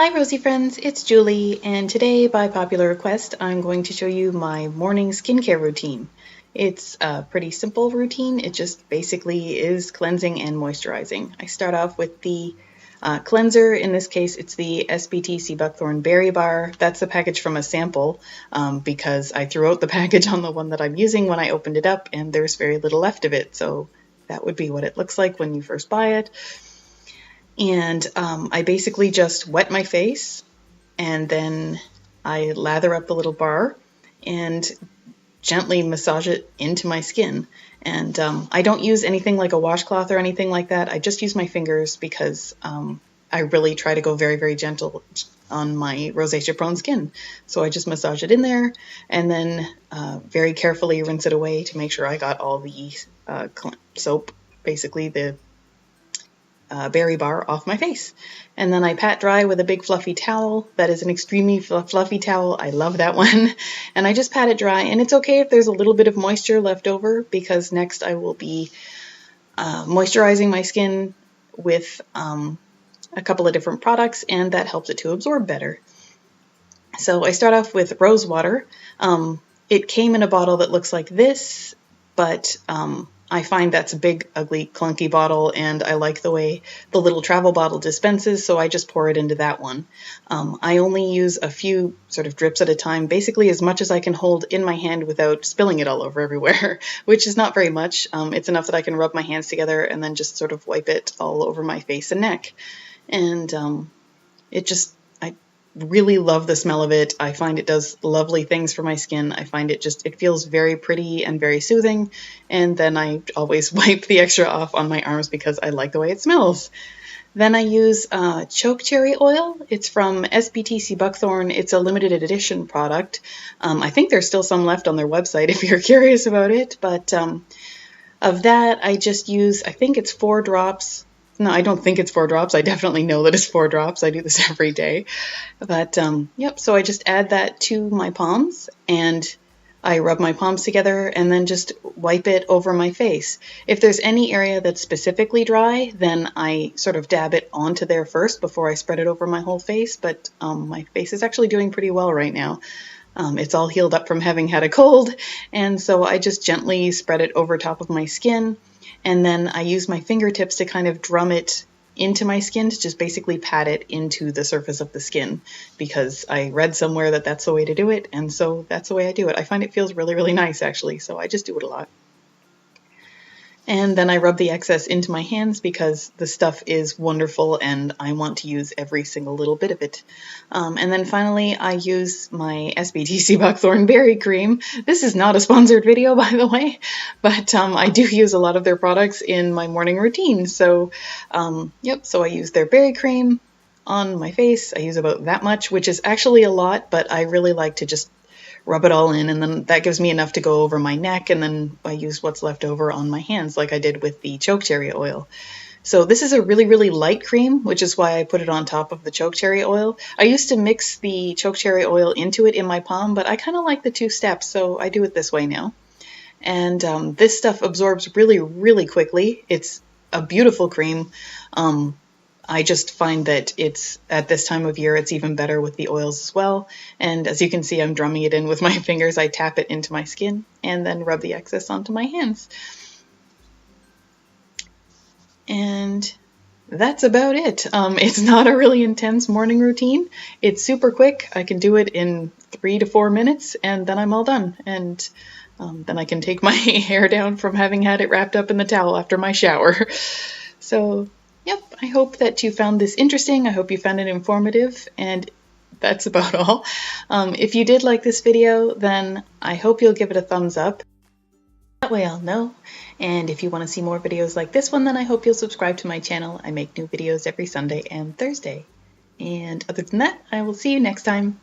Hi Rosy friends, it's Julie, and today by popular request I'm going to show you my morning skincare routine. It's a pretty simple routine. It just basically is cleansing and moisturizing. I start off with the cleanser. In this case it's the SBTC Buckthorn Berry Bar. That's the package from a sample because I threw out the package on the one that I'm using when I opened it up and there's very little left of it, so that would be what it looks like when you first buy it. And I basically just wet my face and then I lather up the little bar and gently massage it into my skin. And I don't use anything like a washcloth or anything like that. I just use my fingers because I really try to go very, very gentle on my rosacea prone skin. So I just massage it in there and then very carefully rinse it away to make sure I got all the soap, basically the berry bar, off my face. And then I pat dry with a big fluffy towel. That is an extremely fluffy towel. I love that one. And I just pat it dry, and it's okay if there's a little bit of moisture left over because next I will be moisturizing my skin with a couple of different products, and that helps it to absorb better. So I start off with Rosewater. It came in a bottle that looks like this, but I find that's a big, ugly, clunky bottle, and I like the way the little travel bottle dispenses, so I just pour it into that one. I only use a few sort of drips at a time, basically as much as I can hold in my hand without spilling it all over everywhere, which is not very much. It's enough that I can rub my hands together and then just sort of wipe it all over my face and neck. And I really love the smell of it. I find it does lovely things for my skin. I find it feels very pretty and very soothing. And then I always wipe the extra off on my arms because I like the way it smells. Then I use Chokecherry Oil. It's from SBTC Buckthorn. It's a limited edition product. I think there's still some left on their website if you're curious about it. But of that, I just use, I think it's 4 drops. No, I don't think it's 4 drops. I definitely know that it's 4 drops. I do this every day. But yep, so I just add that to my palms and I rub my palms together and then just wipe it over my face. If there's any area that's specifically dry, then I sort of dab it onto there first before I spread it over my whole face. But my face is actually doing pretty well right now. It's all healed up from having had a cold, and so I just gently spread it over top of my skin. And then I use my fingertips to kind of drum it into my skin, to just basically pat it into the surface of the skin, because I read somewhere that that's the way to do it, and so that's the way I do it. I find it feels really, really nice actually, so I just do it a lot. And then I rub the excess into my hands because the stuff is wonderful and I want to use every single little bit of it. And then finally I use my SBTC Buckthorn Berry Cream. This is not a sponsored video, by the way, but I do use a lot of their products in my morning routine. So yep, so I use their berry cream on my face. I use about that much, which is actually a lot, but I really like to just rub it all in, and then that gives me enough to go over my neck, and then I use what's left over on my hands like I did with the Chokecherry Oil. So this is a really, really light cream, which is why I put it on top of the Chokecherry Oil. I used to mix the Chokecherry Oil into it in my palm, but I kind of like the 2 steps, so I do it this way now. And this stuff absorbs really, really quickly. It's a beautiful cream. I just find that it's, at this time of year, it's even better with the oils as well. And as you can see, I'm drumming it in with my fingers. I tap it into my skin and then rub the excess onto my hands. And that's about it. It's not a really intense morning routine. It's super quick. I can do it in 3 to 4 minutes and then I'm all done. And then I can take my hair down from having had it wrapped up in the towel after my shower. So yep, I hope that you found this interesting. I hope you found it informative, and that's about all. If you did like this video, then I hope you'll give it a thumbs up. That way I'll know. And if you want to see more videos like this one, then I hope you'll subscribe to my channel. I make new videos every Sunday and Thursday. And other than that, I will see you next time.